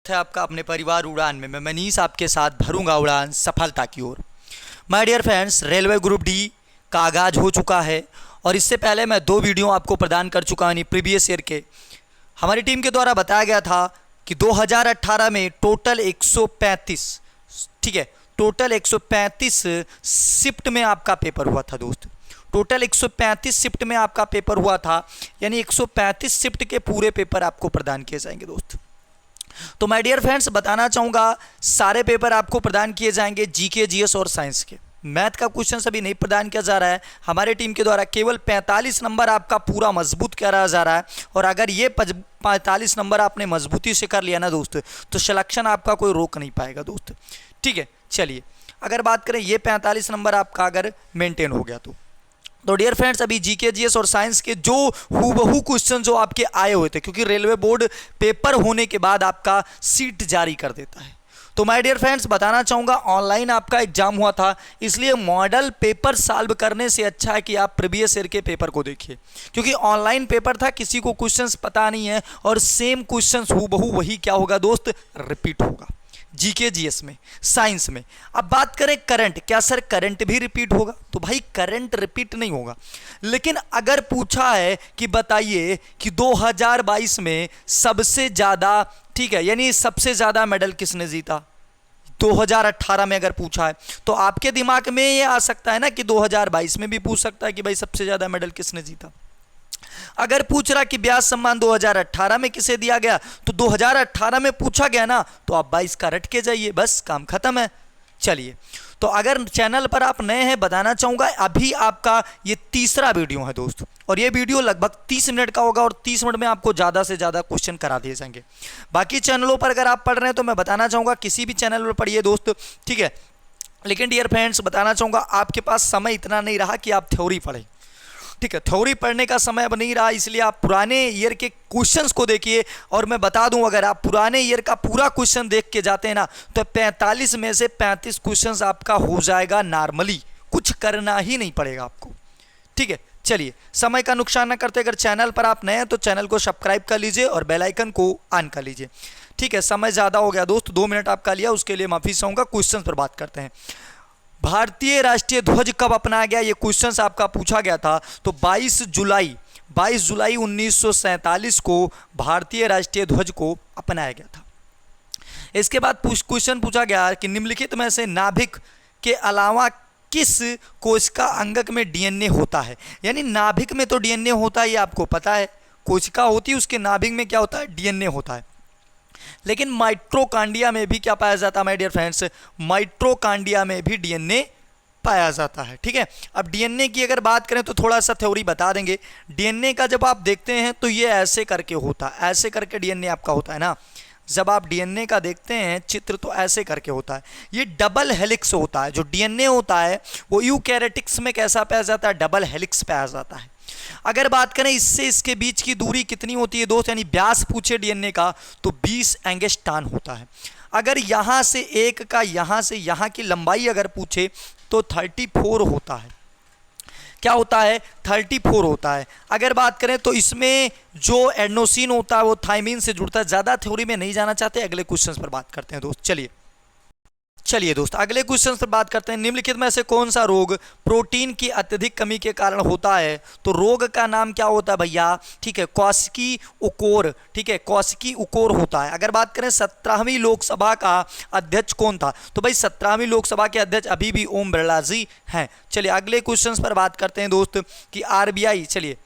है आपका अपने परिवार उड़ान में। मैं मनीष आपके साथ भरूंगा उड़ान सफलता की ओर। My dear friends, railway group D का आगाज हो चुका है और इससे पहले मैं 2 वीडियो आपको प्रदान कर चुका हूँ प्रीवियस ईयर के। हमारी टीम के द्वारा बताया गया था कि 2018 में टोटल 135, ठीक है, टोटल 135 शिफ्ट में आपका पेपर हुआ था दोस्त। टोटल 135 शिफ्ट में आपका पेपर हुआ था, यानी 135 शिफ्ट के पूरे पेपर आपको प्रदान किए जाएंगे दोस्त। तो माय डियर फ्रेंड्स, बताना चाहूँगा सारे पेपर आपको प्रदान किए जाएंगे जीके, जीएस और साइंस के। मैथ का क्वेश्चन अभी नहीं प्रदान किया जा रहा है। हमारे टीम के द्वारा केवल 45 नंबर आपका पूरा मजबूत करा जा रहा है, और अगर ये 45 नंबर आपने मजबूती से कर लिया ना दोस्त, तो सिलेक्शन आपका कोई रोक नहीं पाएगा दोस्त। ठीक है, चलिए अगर बात करें ये 45 नंबर आपका अगर मेंटेन हो गया तो डियर फ्रेंड्स, अभी जीके, जीएस और साइंस के जो हूबहू क्वेश्चन जो आपके आए हुए थे, क्योंकि रेलवे बोर्ड पेपर होने के बाद आपका सीट जारी कर देता है। तो माय डियर फ्रेंड्स, बताना चाहूँगा ऑनलाइन आपका एग्जाम हुआ था, इसलिए मॉडल पेपर सॉल्व करने से अच्छा है कि आप प्रीवियस ईयर के पेपर को देखिए, क्योंकि ऑनलाइन पेपर था, किसी को क्वेश्चंस पता नहीं है और सेम क्वेश्चंस हूबहू वही क्या होगा दोस्त, रिपीट होगा जीके, जीएस में, साइंस में। अब बात करें करंट, क्या सर करंट भी रिपीट होगा? तो भाई करंट रिपीट नहीं होगा, लेकिन अगर पूछा है कि बताइए कि 2022 में सबसे ज़्यादा, ठीक है, यानी सबसे ज़्यादा मेडल किसने जीता, 2018 में अगर पूछा है, तो आपके दिमाग में ये आ सकता है ना कि 2022 में भी पूछ सकता है कि भाई सबसे ज़्यादा मेडल किसने जीता। अगर पूछ रहा कि ब्याज सम्मान 2018 में किसे दिया गया, तो 2018 में पूछा गया ना, तो आप 22 का रट के जाइए, बस काम खत्म है। चलिए, तो अगर चैनल पर आप नए हैं, बताना चाहूँगा अभी आपका ये तीसरा वीडियो है दोस्त, और ये वीडियो लगभग 30 मिनट का होगा, और 30 मिनट में आपको ज़्यादा से ज़्यादा क्वेश्चन करा दिए जाएंगे। बाकी चैनलों पर अगर आप पढ़ रहे हैं तो मैं बताना चाहूँगा किसी भी चैनल पर पढ़िए दोस्त, ठीक है, लेकिन डियर फ्रेंड्स बताना चाहूँगा आपके पास समय इतना नहीं रहा कि आप थ्योरी पढ़ें। ठीक है, थ्योरी पढ़ने का समय अब नहीं रहा, इसलिए आप पुराने ईयर के क्वेश्चंस को देखिए। और मैं बता दूं, अगर आप पुराने ईयर का पूरा क्वेश्चन देख के जाते हैं ना, तो 45 में से 35 क्वेश्चंस आपका हो जाएगा नॉर्मली, कुछ करना ही नहीं पड़ेगा आपको। ठीक है, चलिए समय का नुकसान न करते, अगर चैनल पर आप नए हैं तो चैनल को सब्सक्राइब कर लीजिए और बेल आइकन को ऑन कर लीजिए। ठीक है, समय ज़्यादा हो गया दोस्त, 2 मिनट आपका लिया, उसके लिए माफ़ी चाहूँगा। क्वेश्चन पर बात करते हैं। भारतीय राष्ट्रीय ध्वज कब अपनाया गया, ये क्वेश्चन आपका पूछा गया था। तो 22 जुलाई 1947 को भारतीय राष्ट्रीय ध्वज को अपनाया गया था। इसके बाद क्वेश्चन पूछा गया कि निम्नलिखित में से नाभिक के अलावा किस कोशिका अंगक में डीएनए होता है। यानी नाभिक में तो डीएनए होता है, ये आपको पता है, कोशिका होती है, उसके नाभिक में क्या होता है, डीएनए होता है। लेकिन माइट्रोकांडिया में भी क्या पाया जाता है माय डियर फ्रेंड्स, माइट्रोकांडिया में भी डीएनए पाया जाता है। ठीक है, अब डीएनए की अगर बात करें तो थोड़ा सा थ्योरी बता देंगे। डीएनए का जब आप देखते हैं तो ये ऐसे करके होता है, ऐसे करके डीएनए आपका होता है ना। जब आप डीएनए का देखते हैं चित्र तो ऐसे करके होता है, ये डबल हेलिक्स होता है। जो डीएनए होता है वो यूकैरियोटिक्स में कैसा पाया जाता है, डबल हेलिक्स पाया जाता है। अगर बात करें इससे इसके बीच की दूरी कितनी होती है दोस्त, यानी व्यास पूछे डीएनए का, तो 20 एंगस्ट्रॉम होता है। अगर यहाँ से एक का यहाँ से यहाँ की लंबाई अगर पूछे तो 34 होता है। क्या होता है, 34 होता है। अगर बात करें तो इसमें जो एडेनोसिन होता है वो थायमिन से जुड़ता है। ज़्यादा थ्योरी में नहीं जाना चाहते, अगले क्वेश्चन पर बात करते हैं दोस्त। चलिए दोस्त, अगले क्वेश्चन पर बात करते हैं। निम्नलिखित में से कौन सा रोग प्रोटीन की अत्यधिक कमी के कारण होता है। तो रोग का नाम क्या होता है भैया, ठीक है, कौशिकी उकोर। ठीक है, कौशिकी उकोर होता है। अगर बात करें 17वीं लोकसभा का अध्यक्ष कौन था, तो भाई 17वीं लोकसभा के अध्यक्ष अभी भी ओम बिरला जी हैं। चलिए अगले क्वेश्चन पर बात करते हैं दोस्त कि आरबीआई, चलिए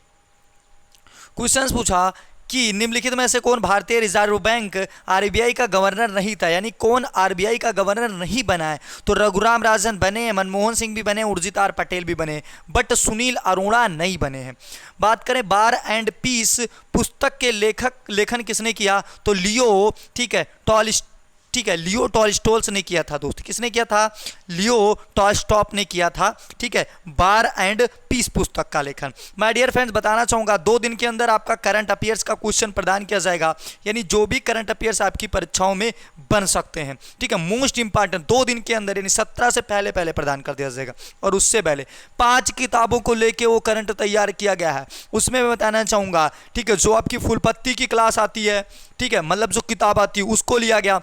क्वेश्चन पूछा कि निम्नलिखित में से कौन भारतीय रिजर्व बैंक आरबीआई का गवर्नर नहीं था, यानी कौन आरबीआई का गवर्नर नहीं बना है। तो रघुराम राजन बने, मनमोहन सिंह भी बने, उर्जित आर पटेल भी बने, बट सुनील अरोड़ा नहीं बने हैं। बात करें बार एंड पीस पुस्तक के लेखन किसने किया, तो लियो, ठीक है, ठीक है, लियो टॉल्स्टॉय ने किया था दोस्त। किसने किया था? लियो टॉल्स्टॉय ने किया था। ठीक है, वार एंड पीस पुस्तक का लेखन। माय डियर फ्रेंड्स, बताना चाहूंगा 2 दिन के अंदर आपका करंट अफेयर्स का क्वेश्चन प्रदान किया जाएगा, यानी जो भी करंट अफेयर्स आपकी परीक्षाओं में बन सकते हैं। ठीक है, मोस्ट इंपॉर्टेंट 2 दिन के अंदर, यानी 17 से पहले पहले प्रदान कर दिया जाएगा। और उससे पहले 5 किताबों को लेके वो करंट तैयार किया गया है। उसमें मैं बताना चाहूंगा, ठीक है, जो आपकी फुलपत्ती की क्लास आती है, ठीक है, मतलब जो किताब आती है उसको लिया गया,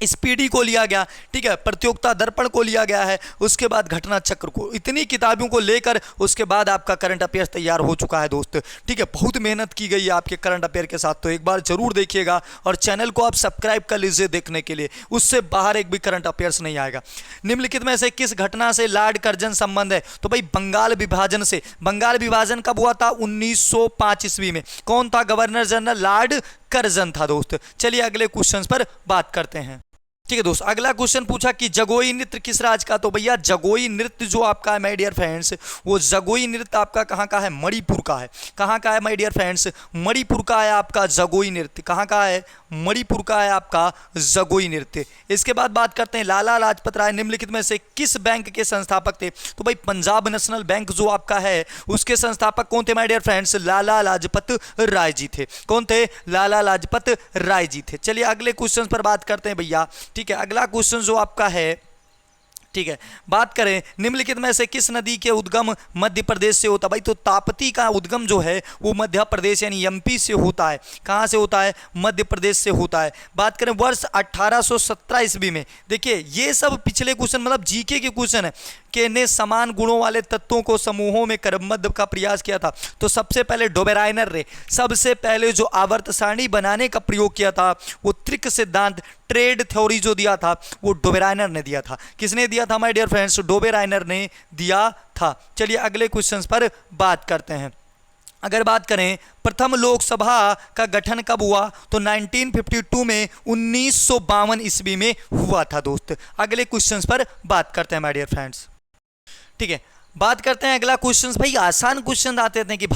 स्पीडी को लिया गया, ठीक है, प्रतियोगिता दर्पण को लिया गया है, उसके बाद घटना चक्र को, इतनी किताबों को लेकर उसके बाद आपका करंट अफेयर्स तैयार हो चुका है दोस्त। ठीक है, बहुत मेहनत की गई है आपके करंट अफेयर के साथ, तो एक बार जरूर देखिएगा और चैनल को आप सब्सक्राइब कर लीजिए देखने के लिए, उससे बाहर एक भी करंट अफेयर्स नहीं आएगा। निम्नलिखित में से किस घटना से लॉर्ड कर्जन संबंध है? तो भाई बंगाल विभाजन से। बंगाल विभाजन कब हुआ था? 1905 ईस्वी में। कौन था गवर्नर जनरल? लॉर्ड कर्जन था दोस्त। चलिए अगले क्वेश्चन पर बात करते हैं। ठीक है दोस्त, अगला क्वेश्चन पूछा कि जगोई नृत्य किस राज्य का? तो भैया जगोई नृत्य जो आपका है माय डियर फ्रेंड्स, वो जगोई नृत्य आपका कहाँ का है? मणिपुर का है। कहाँ का है माय डियर फ्रेंड्स? मणिपुर का है आपका जगोई नृत्य। कहाँ का है? मणिपुर का है आपका जगोई नृत्य। इसके बाद बात करते हैं लाला लाजपत राय निम्नलिखित में से किस बैंक के संस्थापक थे? तो भाई पंजाब नेशनल बैंक जो आपका है उसके संस्थापक कौन थे my dear friends? Lala Lajpat Rai ji थे। कौन थे? लाला लाजपत राय जी थे। चलिए अगले क्वेश्चन पर बात करते हैं भैया। ठीक है, अगला क्वेश्चन जो आपका है, ठीक है, बात करें निम्नलिखित में से किस नदी के उद्गम मध्य प्रदेश से होता? भाई तो ताप्ती का उद्गम जो है वो मध्य प्रदेश यानी एमपी से होता है। कहाँ से होता है? मध्य प्रदेश से होता है। बात करें वर्ष 1817 ईस्वी में, देखिए ये सब पिछले क्वेश्चन मतलब जीके के क्वेश्चन है कि ने समान गुणों वाले तत्वों को समूहों में क्रमबद्ध का प्रयास किया था। तो सबसे पहले डोबेराइनर ने सबसे पहले जो आवर्त सारणी बनाने का प्रयोग किया था, वो त्रिक सिद्धांत ट्रेड थ्योरी जो दिया था वो डोबेराइनर ने दिया था। किसने दिया था माय डियर फ्रेंड्स? डोबेराइनर ने दिया था। चलिए अगले क्वेश्चंस पर बात करते हैं। अगर बात करें प्रथम लोकसभा का गठन कब हुआ? तो 1952 में 1952 ईस्वी में हुआ था दोस्त। अगले क्वेश्चंस पर बात करते हैं माय डियर फ्रेंड्स। ठीक है, बात करते हैं अगला क्वेश्चन। भाई आसान क्वेश्चन आते थे कि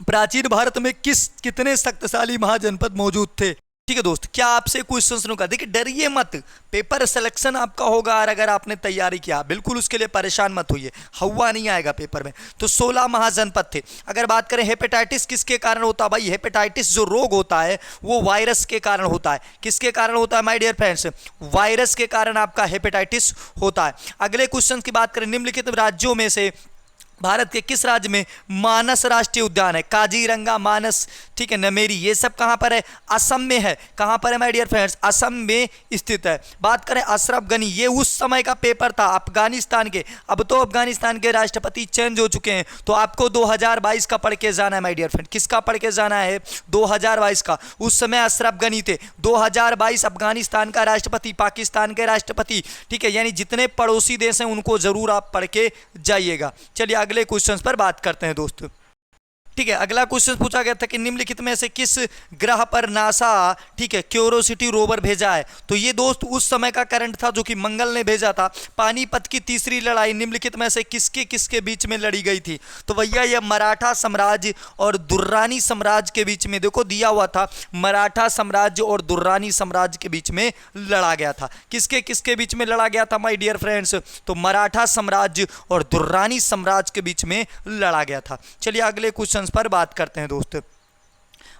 प्राचीन भारत में कितने शक्तिशाली महाजनपद मौजूद थे? ठीक है दोस्त, क्या आपसे क्वेश्चन होगा? देखिए डरिए मत, पेपर सिलेक्शन आपका होगा और अगर आपने तैयारी किया बिल्कुल उसके लिए परेशान मत होइए, हवा नहीं आएगा पेपर में। तो 16 महाजनपद थे। अगर बात करें हेपेटाइटिस किसके कारण होता है? भाई हेपेटाइटिस जो रोग होता है वो वायरस के कारण होता है। किसके कारण होता है माय डियर फ्रेंड्स? वायरस के कारण आपका हेपेटाइटिस होता है। अगले क्वेश्चन की बात करें निम्नलिखित राज्यों में से भारत के किस राज्य में मानस राष्ट्रीय उद्यान है? काजीरंगा, मानस, ठीक है, नमेरी, ये सब कहां पर है? असम में है। कहां पर है माय डियर फ्रेंड्स? असम में स्थित है। बात करें अशरफ गनी, ये उस समय का पेपर था अफगानिस्तान के। अब तो अफगानिस्तान के राष्ट्रपति चेंज हो चुके हैं, तो आपको 2022 का पढ़ के जाना है माय डियर फ्रेंड। किसका पढ़ के जाना है? 2022 का। उस समय अशरफ गनी थे। 2022 अफगानिस्तान का राष्ट्रपति, पाकिस्तान के राष्ट्रपति, ठीक है, यानी जितने पड़ोसी देश हैं उनको जरूर आप पढ़ के जाइएगा। चलिए अगले क्वेश्चंस पर बात करते हैं दोस्तों। ठीक है, अगला क्वेश्चन पूछा गया था कि निम्नलिखित में से किस ग्रह पर नासा, ठीक है, क्यूरोसिटी रोवर भेजा है? तो ये दोस्त उस समय का करंट था जो कि मंगल ने भेजा था। पानीपत की तीसरी लड़ाई निम्नलिखित में से किसके किसके बीच में लड़ी गई थी? तो भैया ये मराठा साम्राज्य और दुर्रानी साम्राज्य के बीच में, देखो दिया हुआ था, मराठा साम्राज्य और दुर्रानी साम्राज्य के बीच में लड़ा गया था। किसके किसके बीच में लड़ा गया था माय डियर फ्रेंड्स? तो मराठा साम्राज्य और दुर्रानी साम्राज्य के बीच में लड़ा गया था। चलिए अगले क्वेश्चन पर बात करते हैं दोस्त।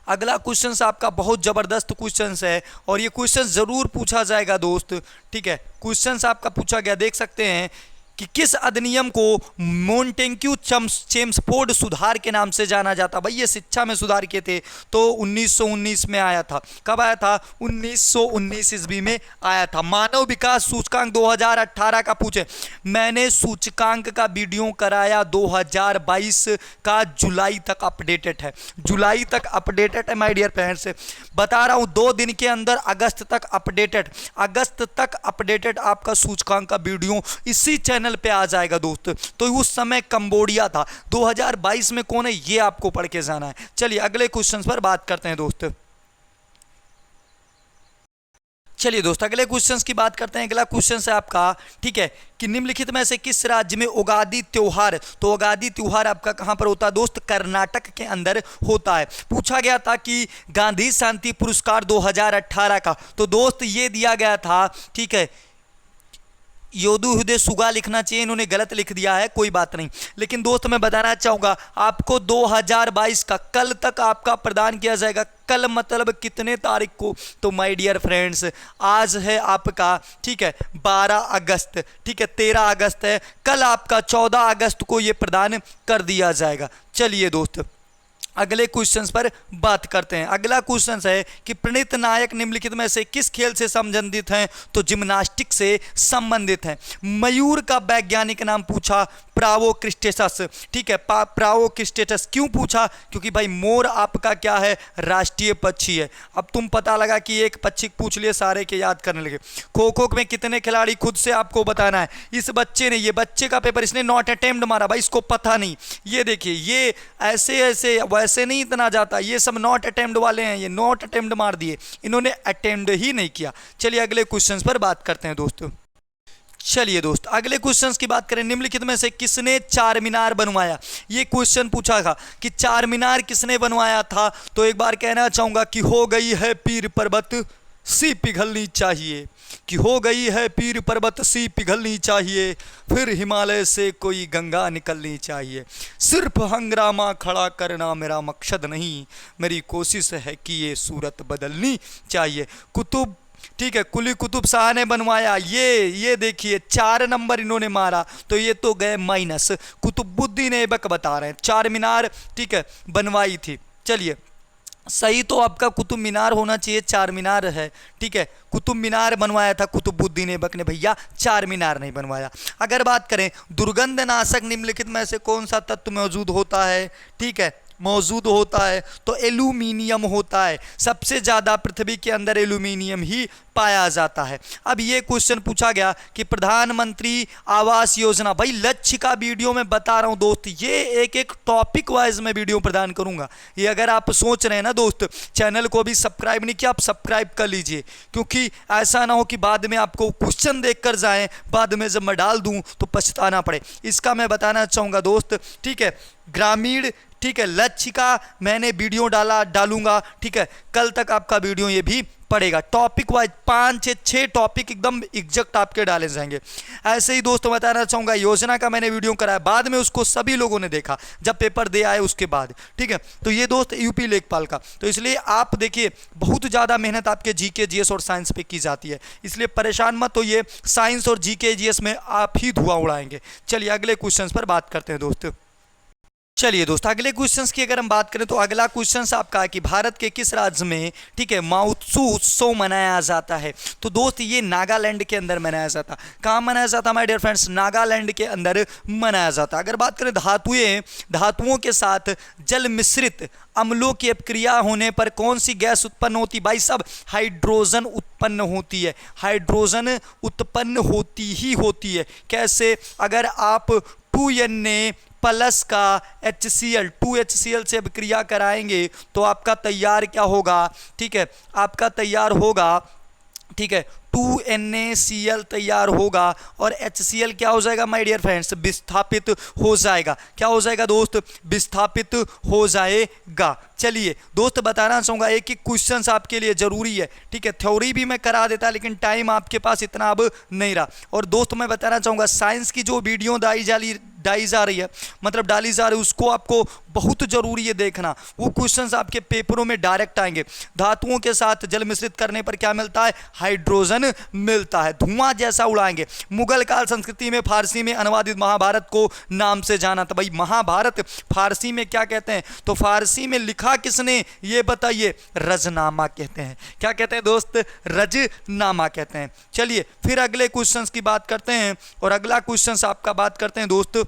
अगला क्वेश्चन आपका बहुत जबरदस्त क्वेश्चन है और ये क्वेश्चन जरूर पूछा जाएगा दोस्त। ठीक है, क्वेश्चन आपका पूछा गया, देख सकते हैं कि किस अधिनियम को मोंटेग्यू चेम्सफोर्ड सुधार के नाम से जाना जाता? भाई ये शिक्षा में सुधार किए थे, तो 1919 में आया था। कब आया था? 1919 ईस्वी में आया था। मानव विकास सूचकांक 2018 का पूछे, मैंने सूचकांक का वीडियो कराया 2022 का, जुलाई तक अपडेटेड है। जुलाई तक अपडेटेड है माय डियर फ्रेंड्स, बता रहा हूं 2 दिन के अंदर अगस्त तक अपडेटेड, अगस्त तक अपडेटेड आपका सूचकांक का वीडियो इसी चैनल पे आ जाएगा दोस्त। तो उस समय कंबोडिया था। 2022 में कौन है ये आपको पढ़ के जाना है। चलिए अगले क्वेश्चन पर बात करते हैं दोस्त। चलिए दोस्त अगले क्वेश्चंस की बात करते हैं। अगला क्वेश्चन है आपका, ठीक है, कि निम्नलिखित में से किस राज्य में उगादी त्योहार, तो उगादी त्योहार आपका कहां पर होता है दोस्त, कर्नाटक के अंदर होता है। पूछा गया था कि गांधी शांति पुरस्कार 2018 का, तो दोस्त ये दिया गया था, ठीक है, योदु हृदय सुगा लिखना चाहिए, इन्होंने गलत लिख दिया है, कोई बात नहीं। लेकिन दोस्त मैं बताना चाहूँगा आपको 2022 का कल तक आपका प्रदान किया जाएगा। कल मतलब कितने तारीख को, तो माय डियर फ्रेंड्स आज है आपका, ठीक है, 12 अगस्त, ठीक है, 13 अगस्त है, कल आपका 14 अगस्त को ये प्रदान कर दिया जाएगा। चलिए दोस्त अगले क्वेश्चंस पर बात करते हैं। अगला क्वेश्चन है कि प्रणीत नायक निम्नलिखित में से किस खेल से संबंधित हैं, तो जिम्नास्टिक से संबंधित हैं। मयूर का वैज्ञानिक नाम पूछा, प्रावोक्रिस्टेटस, ठीक है, प्रावोक्रिस्टेटस क्यों पूछा, क्योंकि भाई मोर आपका क्या है, राष्ट्रीय पक्षी है। अब तुम पता लगा कि एक पक्षी पूछ लिए सारे के याद करने लगे। खो खो में कितने खिलाड़ी, खुद से आपको बताना है। इस बच्चे ने, ये बच्चे का पेपर इसने नॉट अटेम्प्ट मारा भाई, इसको पता नहीं। ये देखिए ये ऐसे ऐसे वैसे नहीं इतना जाता, ये सब नॉट अटेम्प्ट वाले हैं, ये नॉट अटेम्प्ट मार दिए, इन्होंने अटेम्प्ट ही नहीं किया। चलिए अगले क्वेश्चन पर बात करते हैं दोस्तों। चलिए दोस्त अगले क्वेश्चंस की बात करें। निम्नलिखित में से किसने चार मीनार बनवाया, ये क्वेश्चन पूछा था कि चार मीनार किसने बनवाया था, तो एक बार कहना चाहूंगा कि हो गई है पीर पर्वत सी पिघलनी चाहिए, कि हो गई है पीर पर्वत सी पिघलनी चाहिए, फिर हिमालय से कोई गंगा निकलनी चाहिए। सिर्फ हंगामा खड़ा करना मेरा मकसद नहीं, मेरी कोशिश है कि ये सूरत बदलनी चाहिए। कुतुब, ठीक है, कुली कुतुब शाह ने बनवाया, ये देखिए 4 नंबर इन्होंने मारा, तो ये तो गए माइनस। कुतुबुद्दीन ऐबक बता रहे हैं चार मीनार, ठीक है, बनवाई थी। चलिए सही तो आपका कुतुब मीनार होना चाहिए, चार मीनार है, ठीक है, कुतुब मीनार बनवाया था कुतुबुद्दीन ऐबक ने, भैया चार मीनार नहीं बनवाया। अगर बात करें दुर्गंध नाशक निम्नलिखित में से कौन सा तत्व मौजूद होता है, ठीक है, मौजूद होता है, तो एल्यूमिनियम होता है। सबसे ज़्यादा पृथ्वी के अंदर एल्यूमिनियम ही पाया जाता है। अब ये क्वेश्चन पूछा गया कि प्रधानमंत्री आवास योजना, भाई लक्ष्य का वीडियो में बता रहा हूँ दोस्त, ये एक एक टॉपिक वाइज में वीडियो प्रदान करूँगा। ये अगर आप सोच रहे हैं ना दोस्त, चैनल को भी सब्सक्राइब नहीं किया, आप सब्सक्राइब कर लीजिए, क्योंकि ऐसा ना हो कि बाद में आपको क्वेश्चन देख कर जाएँ, बाद में जब मैं डाल दूँ तो पछताना पड़े। इसका मैं बताना चाहूँगा दोस्त, ठीक है, ग्रामीण, ठीक है, लक्ष्य का मैंने वीडियो डालूंगा, ठीक है, कल तक आपका वीडियो ये भी पड़ेगा। टॉपिक वाइज 5 से 6 टॉपिक एकदम एग्जैक्ट आपके डाले जाएंगे। ऐसे ही दोस्तों बताना चाहूँगा योजना का मैंने वीडियो कराया, बाद में उसको सभी लोगों ने देखा जब पेपर दे आए उसके बाद, ठीक है। तो ये दोस्त यूपी लेखपाल का, तो इसलिए आप देखिए बहुत ज़्यादा मेहनत आपके जीके जीएस और साइंस पे की जाती है, इसलिए परेशान मत होइए, साइंस और जीके जीएस में आप ही धुआं उड़ाएंगे। चलिए अगले क्वेश्चन पर बात करते हैं दोस्तों। चलिए दोस्त अगले क्वेश्चंस की अगर हम बात करें तो अगला क्वेश्चन आपका है कि भारत के किस राज्य में, ठीक है, माउत्सू उत्सव मनाया जाता है, तो दोस्त ये नागालैंड के अंदर मनाया जाता। कहाँ मनाया जाता माय डियर फ्रेंड्स, नागालैंड के अंदर मनाया जाता। अगर बात करें धातुओं के साथ जल मिश्रित अम्लों की अपक्रिया होने पर कौन सी गैस उत्पन्न होती, भाई साहब हाइड्रोजन उत्पन्न होती है, हाइड्रोजन उत्पन्न होती ही होती है। कैसे, अगर आप 2Na प्लस का HCl 2HCl से अभिक्रिया कराएंगे तो आपका तैयार क्या होगा, ठीक है, आपका तैयार होगा, ठीक है, 2NaCl तैयार होगा और HCl क्या हो जाएगा माय डियर फ्रेंड्स, विस्थापित हो जाएगा। क्या हो जाएगा दोस्त, विस्थापित हो जाएगा। चलिए दोस्त बताना चाहूँगा एक एक क्वेश्चंस आपके लिए ज़रूरी है, ठीक है, थ्योरी भी मैं करा देता लेकिन टाइम आपके पास इतना अब नहीं रहा। और दोस्त मैं बताना चाहूँगा साइंस की जो वीडियो डाली जा रही है, मतलब डाली जा रही है, उसको आपको बहुत ज़रूरी है देखना। वो क्वेश्चंस आपके पेपरों में डायरेक्ट आएंगे। धातुओं के साथ जल मिश्रित करने पर क्या मिलता है, हाइड्रोजन मिलता है, धुआं जैसा उड़ाएंगे। मुगल काल संस्कृति में फारसी में अनुवादित महाभारत को नाम से जाना था। भाई महाभारत फारसी में क्या कहते हैं, तो फारसी में लिखा किसने ये बताइए, रजनामा कहते हैं। क्या कहते हैं दोस्त, रजनामा कहते हैं। चलिए फिर अगले क्वेश्चंस की बात करते हैं और अगला क्वेश्चंस आपका बात करते हैं दोस्त,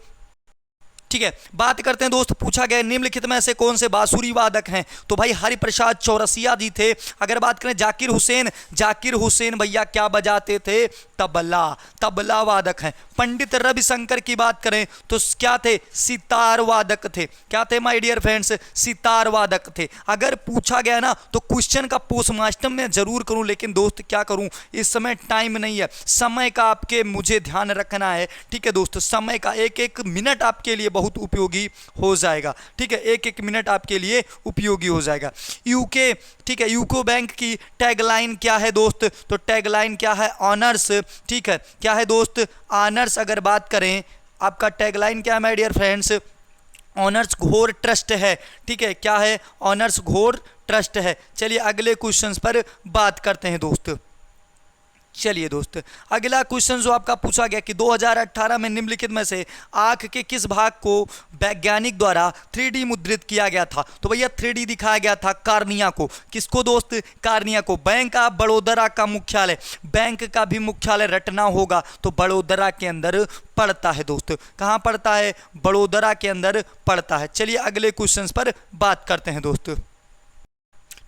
ठीक है, बात करते हैं दोस्त। पूछा गया निम्नलिखित में से कौन से बांसुरी वादक हैं, तो भाई हरिप्रसाद चौरसिया जी थे। अगर बात करें जाकिर हुसैन भैया क्या बजाते थे, तबला, तबला वादक हैं। पंडित रविशंकर की बात करें तो क्या थे? सितार वादक थे। क्या थे माय डियर फ्रेंड्स? सितार वादक थे। अगर पूछा गया ना तो क्वेश्चन का पोस्टमास्टम में जरूर करूं, लेकिन दोस्त क्या करूं, इस समय टाइम नहीं है, समय का आपके मुझे ध्यान रखना है। ठीक है दोस्त, समय का एक एक मिनट आपके लिए बहुत उपयोगी हो जाएगा। ठीक है, एक एक मिनट आपके लिए उपयोगी हो जाएगा। यूके, ठीक है, यूको बैंक की टैगलाइन क्या है दोस्त? तो टैगलाइन क्या है? ऑनर्स। ठीक है, क्या है दोस्त? ऑनर्स। अगर बात करें आपका टैगलाइन क्या है माय डियर फ्रेंड्स? ऑनर्स घोर ट्रस्ट है। ठीक है, क्या है? ऑनर्स घोर ट्रस्ट है। चलिए अगले क्वेश्चंस पर बात करते हैं दोस्त। चलिए दोस्त, अगला क्वेश्चन जो आपका पूछा गया कि 2018 में निम्नलिखित में से आंख के किस भाग को वैज्ञानिक द्वारा 3D मुद्रित किया गया था? तो भैया 3D दिखाया गया था कार्निया को। किसको दोस्त? कार्निया को। बैंक ऑफ बड़ोदरा का मुख्यालय, बैंक का भी मुख्यालय रटना होगा तो बड़ोदरा के अंदर पड़ता है दोस्त। कहाँ पड़ता है? बड़ोदरा के अंदर पड़ता है। चलिए अगले क्वेश्चन पर बात करते हैं दोस्त।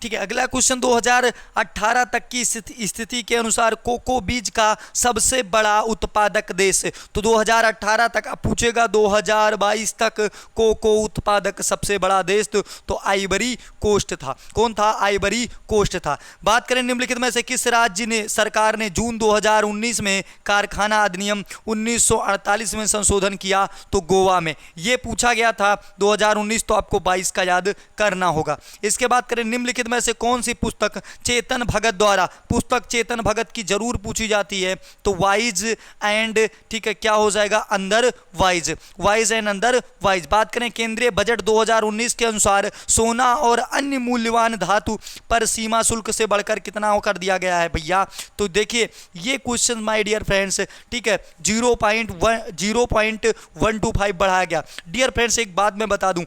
ठीक है, अगला क्वेश्चन 2018 तक की स्थिति के अनुसार कोको बीज का सबसे बड़ा उत्पादक देश। तो 2018 तक अब पूछेगा 2022 तक कोको उत्पादक सबसे बड़ा देश तो आइवरी कोस्ट था। कौन था? आइवरी कोस्ट था। बात करें निम्नलिखित में से किस राज्य ने सरकार ने जून 2019 में कारखाना अधिनियम 1948 में संशोधन किया? तो गोवा में। ये पूछा गया था 2019, तो आपको 22 का याद करना होगा। इसके बाद करें निम्नलिखित में से कौन सी पुस्तक चेतन भगत द्वारा, पुस्तक चेतन भगत की जरूर पूछी जाती है तो वाइज एंड, ठीक है, क्या हो जाएगा? अंदर वाइज, वाइज एंड अंदर वाइज। बात करें केंद्रीय बजट 2019 के अनुसार सोना और अन्य मूल्यवान धातु पर सीमा शुल्क से बढ़कर कितना कर दिया गया है भैया? तो देखिए ये क्वेश्चन माय डियर फ्रेंड्स, ठीक है, 0.125 बढ़ाया गया। डियर फ्रेंड्स एक बात मैं बता दूं,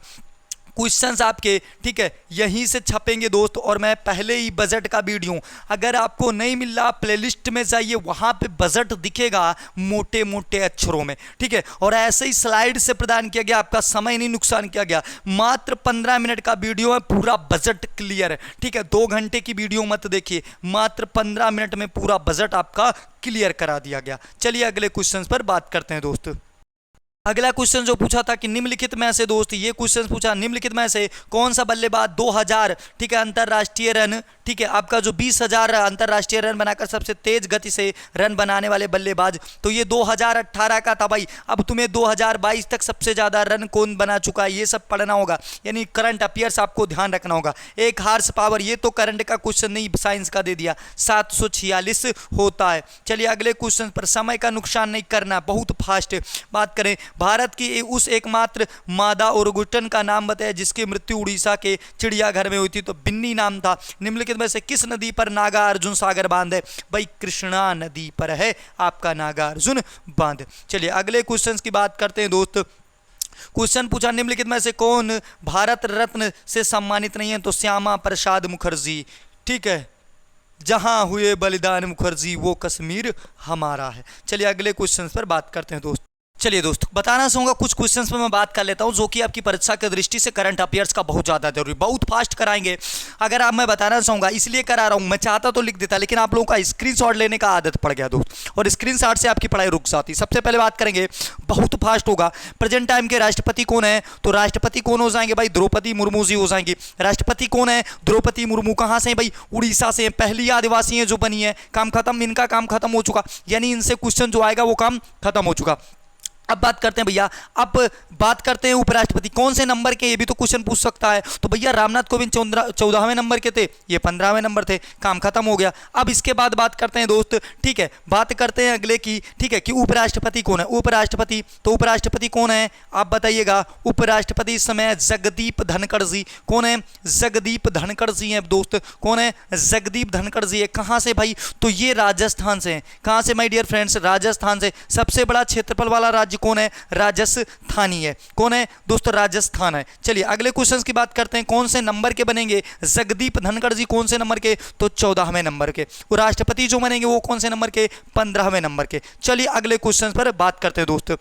क्वेश्चंस आपके, ठीक है, यहीं से छपेंगे दोस्त। और मैं पहले ही बजट का वीडियो, अगर आपको नहीं मिल रहा प्लेलिस्ट में जाइए, वहां पे बजट दिखेगा मोटे मोटे अक्षरों में। ठीक है, और ऐसे ही स्लाइड से प्रदान किया गया, आपका समय नहीं नुकसान किया गया। मात्र 15 मिनट का वीडियो है, पूरा बजट क्लियर है। ठीक है, 2 घंटे की वीडियो मत देखिए, मात्र 15 मिनट में पूरा बजट आपका क्लियर करा दिया गया। चलिए अगले क्वेश्चन पर बात करते हैं दोस्त। अगला क्वेश्चन जो पूछा था कि निम्नलिखित में से दोस्त, ये क्वेश्चन पूछा निम्नलिखित में से कौन सा बल्लेबाज 2000, ठीक है, अंतरराष्ट्रीय रन, ठीक है, आपका जो 20,000 अंतरराष्ट्रीय रन बनाकर सबसे तेज गति से रन बनाने वाले बल्लेबाज, तो ये 2018 का था भाई। अब तुम्हें 2022 तक सबसे ज्यादा रन कौन बना चुका है ये सब पढ़ना होगा, यानी करंट अफेयर्स आपको ध्यान रखना होगा। एक हार्स पावर, ये तो करंट का क्वेश्चन नहीं, साइंस का दे दिया, 746 होता है। चलिए अगले क्वेश्चन पर, समय का नुकसान नहीं करना, बहुत फास्ट बात करें। भारत की उस एकमात्र मादा ओरंगुटन का नाम बताया जिसकी मृत्यु उड़ीसा के चिड़ियाघर में हुई थी? तो बिन्नी नाम था। निम्नलिखित में से किस नदी पर नागार्जुन सागर बांध है? भाई कृष्णा नदी पर है आपका नागार्जुन बांध। चलिए अगले क्वेश्चन की बात करते हैं दोस्त। क्वेश्चन पूछा निम्नलिखित में से कौन भारत रत्न से सम्मानित नहीं है? तो श्यामा प्रसाद मुखर्जी। ठीक है, जहां हुए बलिदान मुखर्जी वो कश्मीर हमारा है। चलिए अगले क्वेश्चन पर बात करते हैं दोस्त। चलिए दोस्त, बताना चाहूँगा कुछ क्वेश्चंस में मैं बात कर लेता हूँ जो कि आपकी परीक्षा की दृष्टि से करंट अफेयर्स का बहुत ज़्यादा जरूरी, बहुत फास्ट कराएंगे। अगर आप, मैं बताना चाहूँगा, इसलिए करा रहा हूँ, मैं चाहता तो लिख देता, लेकिन आप लोगों का स्क्रीनशॉट लेने का आदत पड़ गया दोस्त, और स्क्रीनशॉट से आपकी पढ़ाई रुक जाती। सबसे पहले बात करेंगे, बहुत फास्ट होगा, प्रेजेंट टाइम के राष्ट्रपति कौन है? तो राष्ट्रपति कौन हो जाएंगे भाई? द्रौपदी मुर्मू जी हो जाएंगी। राष्ट्रपति कौन है? द्रौपदी मुर्मू। कहाँ से भाई? उड़ीसा से। पहली आदिवासी है जो बनी है। काम खत्म, इनका काम खत्म हो चुका, यानी इनसे क्वेश्चन जो आएगा वो काम खत्म हो चुका। अब बात करते हैं भैया, अब बात करते हैं उपराष्ट्रपति कौन से नंबर के, ये भी तो क्वेश्चन पूछ सकता है। तो भैया रामनाथ कोविंद 14वें नंबर के थे, ये 15वें नंबर थे, काम खत्म हो गया। अब इसके बाद बात करते हैं दोस्त, ठीक है, बात करते हैं अगले की, ठीक है, कि उपराष्ट्रपति कौन है? उपराष्ट्रपति, तो उपराष्ट्रपति कौन है आप बताइएगा? उपराष्ट्रपति इस समय जगदीप धनखड़ जी। कौन है? जगदीप धनखड़ जी हैं दोस्त। कौन है? जगदीप धनखड़ जी है। कहाँ से भाई? तो ये राजस्थान से हैं। कहाँ से माय डियर फ्रेंड्स? राजस्थान से। सबसे बड़ा क्षेत्रफल वाला राज्य कौन है? राजस्थानी है। कौन है दोस्तों? राजस्थान है। चलिए अगले क्वेश्चन की बात करते हैं, कौन से नंबर के बनेंगे जगदीप धनखड़ जी? कौन से नंबर के? तो 14वें नंबर के। राष्ट्रपति जो बनेंगे वो कौन से नंबर के? 15वें नंबर के। चलिए अगले क्वेश्चन पर बात करते हैं दोस्त।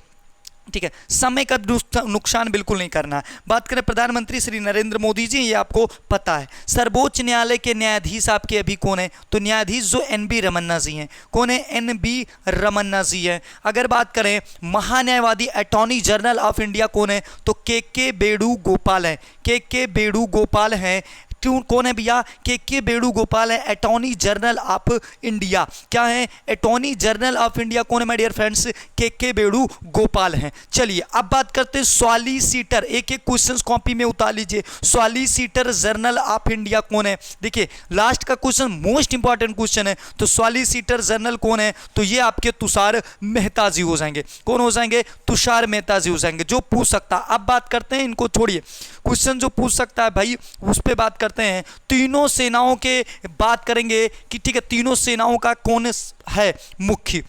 ठीक है, समय का नुकसान बिल्कुल नहीं करना है। बात करें प्रधानमंत्री श्री नरेंद्र मोदी जी, ये आपको पता है। सर्वोच्च न्यायालय के न्यायाधीश आपके अभी कौन है, तो न्यायाधीश जो एन.बी. रमन्ना जी हैं। कौन है, एन.बी. रमन्ना जी हैं। अगर बात करें महान्यायवादी अटॉर्नी जनरल ऑफ इंडिया कौन है, तो के वेणुगोपाल है। के वेणुगोपाल हैं। क्यों, कौन है भैया, के वेणुगोपाल है, अटॉर्नी जनरल ऑफ इंडिया। क्या है, अटॉर्नी जनरल ऑफ इंडिया कौन है माय डियर फ्रेंड्स, के वेणुगोपाल हैं। चलिए अब बात करते हैं सॉलिसिटर, एक एक क्वेश्चंस कॉपी में उतार लीजिए। सॉलिसिटर जनरल ऑफ इंडिया कौन है, देखिए लास्ट का क्वेश्चन मोस्ट इंपॉर्टेंट क्वेश्चन है। तो सॉलिसिटर जनरल कौन है, तो ये आपके तुषार मेहता जी हो जाएंगे। कौन हो जाएंगे, तुषार मेहता जी हो जाएंगे, जो पूछ सकता। अब बात करते हैं, इनको छोड़िए, क्वेश्चन जो पूछ सकता है भाई उस पर बात करते हैं। तीनों सेनाओं के बात करेंगे कि ठीक है, तीनों सेनाओं का कौन है मुख्य।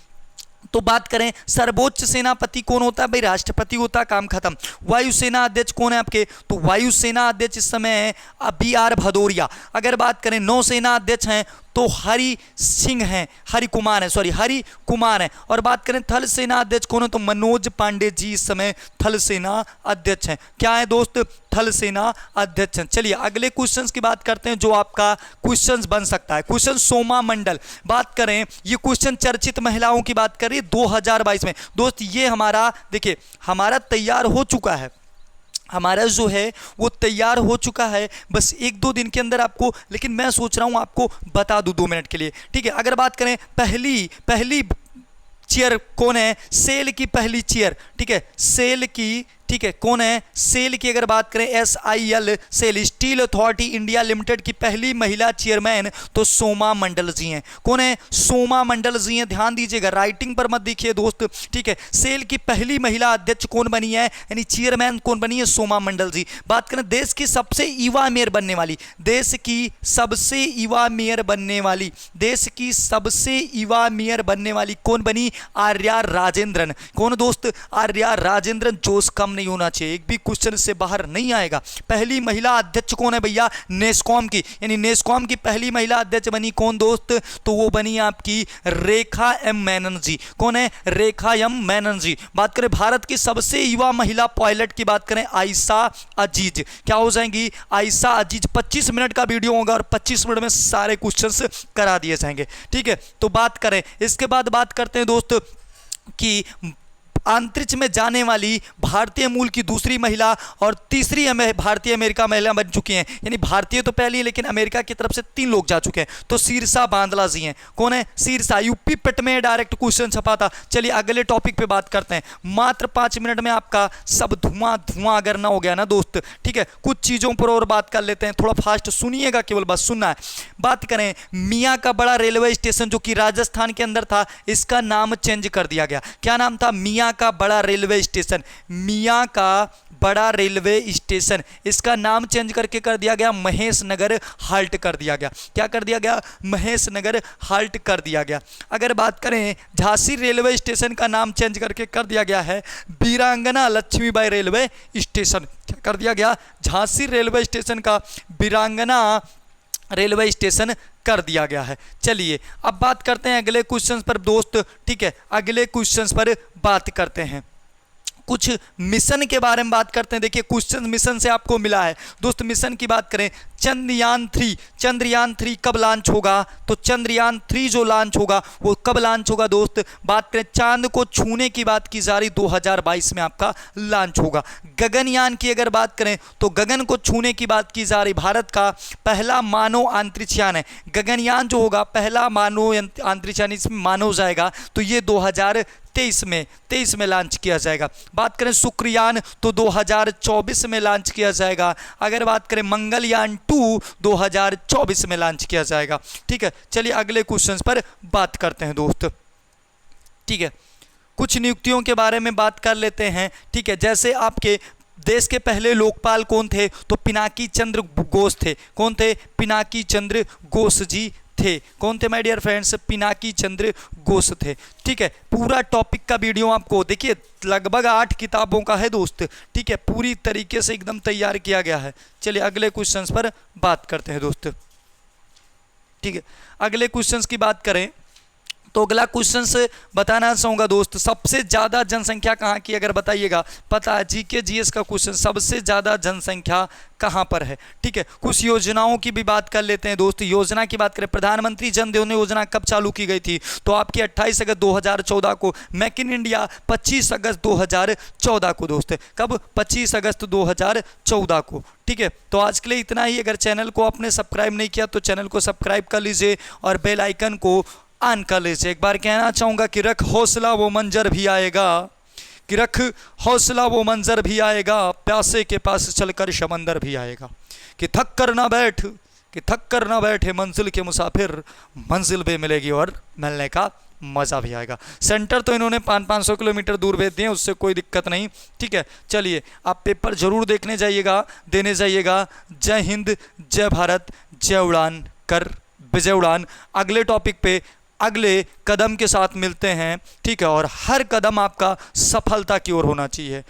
तो बात करें सर्वोच्च सेनापति कौन होता है भाई, राष्ट्रपति होता है, काम खत्म। वायुसेना अध्यक्ष कौन है आपके, तो वायुसेना अध्यक्ष इस समय है बी.आर. भदौरिया। अगर बात करें नौसेना अध्यक्ष हैं तो हरि सिंह हैं, हरि कुमार हैं। और बात करें थल सेना अध्यक्ष कौन है, तो मनोज पांडे जी इस समय थल सेना अध्यक्ष हैं। क्या है दोस्त, थल सेना अध्यक्ष हैं। चलिए अगले क्वेश्चंस की बात करते हैं जो आपका क्वेश्चंस बन सकता है। क्वेश्चन सोमा मंडल, बात करें ये क्वेश्चन चर्चित महिलाओं की बात करें 2022 में। दोस्त ये हमारा देखिए हमारा तैयार हो चुका है, हमारा जो है वो तैयार हो चुका है, बस 1-2 दिन के अंदर आपको, लेकिन मैं सोच रहा हूँ आपको बता दूँ 2 मिनट के लिए। ठीक है, अगर बात करें पहली चेयर कौन है, सेल की पहली चेयर, ठीक है, सेल की, ठीक है, कौन है, सेल की अगर बात करें SIL SAIL steel authority India limited की पहली महिला चेयरमैन तो सोमा मंडल जी हैं। कौन है, सोमा मंडल जी हैं। ध्यान दीजिएगा, राइटिंग पर मत देखिए दोस्त। ठीक है, सेल की पहली महिला अध्यक्ष कौन बनी है, यानी चेयरमैन कौन बनी है, सोमा मंडल जी। बात करें देश की सबसे युवा मेयर बनने वाली, देश की सबसे युवा मेयर बनने वाली, देश की सबसे युवा मेयर बनने वाली कौन बनी, आर्या राजेंद्रन। कौन दोस्त, आर्या राजेंद्रन। जोश कम नहीं होना चाहिए, एक भी क्वेश्चन से बाहर नहीं आएगा। पहली महिला अध्यक्ष कौन है भैया, नेस्कॉम की, यानी नेस्कॉम की पहली महिला अध्यक्ष बनी कौन दोस्त, तो वो बनी आपकी रेखा एम मेनन जी। कौन है, रेखा एम मेनन जी। बात करें भारत की सबसे युवा महिला पायलट की बात करें, आयशा अजीज। क्या हो जाएंगी, आयशा अजीज। 25 मिनट का वीडियो होगा और 25 मिनट में सारे क्वेश्चंस करा दिए जाएंगे। ठीक है, तो बात करें इसके बाद बात करते हैं दोस्त कि अंतरिक्ष में जाने वाली भारतीय मूल की दूसरी महिला और तीसरी भारतीय अमेरिका महिला बन चुकी हैं, यानी भारतीय तो पहली है लेकिन अमेरिका की तरफ से 3 लोग जा चुके हैं। तो शीर्षा बांदला जी हैं। कौन है, शीर्षा, यूपी पेट में डायरेक्ट क्वेश्चन छपा था। चलिए अगले टॉपिक पे बात करते हैं। मात्र 5 मिनट में आपका सब धुआं अगर ना हो गया ना दोस्त, ठीक है, कुछ चीज़ों पर और बात कर लेते हैं। थोड़ा फास्ट सुनिएगा, केवल बस सुनना है। बात करें मियाँ का बड़ा रेलवे स्टेशन जो कि राजस्थान के अंदर था, इसका नाम चेंज कर दिया गया। क्या नाम था, मियाँ का बड़ा रेलवे स्टेशन, मियाँ का बड़ा रेलवे स्टेशन, इसका नाम चेंज करके कर दिया गया महेश नगर हाल्ट कर दिया गया। क्या कर दिया गया, महेश नगर हाल्ट कर दिया गया। अगर बात करें झांसी रेलवे स्टेशन का नाम चेंज करके कर दिया गया है वीरांगना लक्ष्मीबाई रेलवे स्टेशन। क्या कर दिया गया, झांसी रेलवे स्टेशन का वीरांगना रेलवे स्टेशन कर दिया गया है। चलिए अब बात करते हैं अगले क्वेश्चन पर दोस्त। ठीक है, अगले क्वेश्चन पर बात करते हैं, कुछ मिशन के बारे में बात करते हैं। देखिए क्वेश्चन मिशन से आपको मिला है दोस्त। मिशन की बात करें, चंद्रयान 3 कब लॉन्च होगा, तो चंद्रयान 3 जो लॉन्च होगा वो कब लॉन्च होगा दोस्त। बात करें चांद को छूने की बात की जा रही, 2022 में आपका लॉन्च होगा। गगनयान की अगर बात करें तो गगन को छूने की बात की जा रही, भारत का पहला मानव अंतरिक्षयान है। गगनयान जो होगा पहला मानव अंतरिक्षयान, इसमें मानव जाएगा, तो ये 2023 में लॉन्च किया जाएगा। बात करें शुक्रयान तो 2024 में लॉन्च किया जाएगा। अगर बात करें मंगलयान 2 2024 में लॉन्च किया जाएगा। ठीक है, चलिए अगले क्वेश्चन पर बात करते हैं दोस्त। ठीक है, कुछ नियुक्तियों के बारे में बात कर लेते हैं। ठीक है, जैसे आपके देश के पहले लोकपाल कौन थे, तो पिनाकी चंद्र घोष थे। कौन थे, पिनाकी चंद्र घोष जी थे। कौन थे my dear friends, Pinaki Chandra Ghosh थे। ठीक है, पूरा टॉपिक का वीडियो आपको देखिए लगभग 8 किताबों का है दोस्त। ठीक है, पूरी तरीके से एकदम तैयार किया गया है। चलिए अगले क्वेश्चंस पर बात करते हैं दोस्त। ठीक है, अगले क्वेश्चंस की बात करें तो अगला क्वेश्चन से बताना चाहूँगा दोस्त, सबसे ज़्यादा जनसंख्या कहाँ की, अगर बताइएगा, पता है जीके जीएस का क्वेश्चन, सबसे ज़्यादा जनसंख्या कहाँ पर है। ठीक है, कुछ योजनाओं की भी बात कर लेते हैं दोस्त। योजना की बात करें, प्रधानमंत्री जन धन योजना कब चालू की गई थी, तो आपकी 28 अगस्त 2014 को। मेक इन इंडिया 25 अगस्त 2014 को दोस्त, कब, 25 अगस्त 2014 को। ठीक है, तो आज के लिए इतना ही। अगर चैनल को आपने सब्सक्राइब नहीं किया तो चैनल को सब्सक्राइब कर लीजिए और बेल आइकन को ऑन कर लीजिए। एक बार कहना चाहूँगा कि रख हौसला वो मंजर भी आएगा, कि रख हौसला वो मंजर भी आएगा, प्यासे के पास चलकर समंदर भी आएगा, कि थक कर ना बैठ, कि थक कर ना बैठे मंजिल के मुसाफिर, मंजिल भी मिलेगी और मिलने का मज़ा भी आएगा। सेंटर तो इन्होंने 500 किलोमीटर दूर भेज दिए, उससे कोई दिक्कत नहीं। ठीक है, चलिए आप पेपर जरूर देखने जाइएगा, देने जाइएगा। जय हिंद, जय भारत, जय उड़ान कर विजय उड़ान। अगले टॉपिक पे अगले कदम के साथ मिलते हैं। ठीक है, और हर कदम आपका सफलता की ओर होना चाहिए।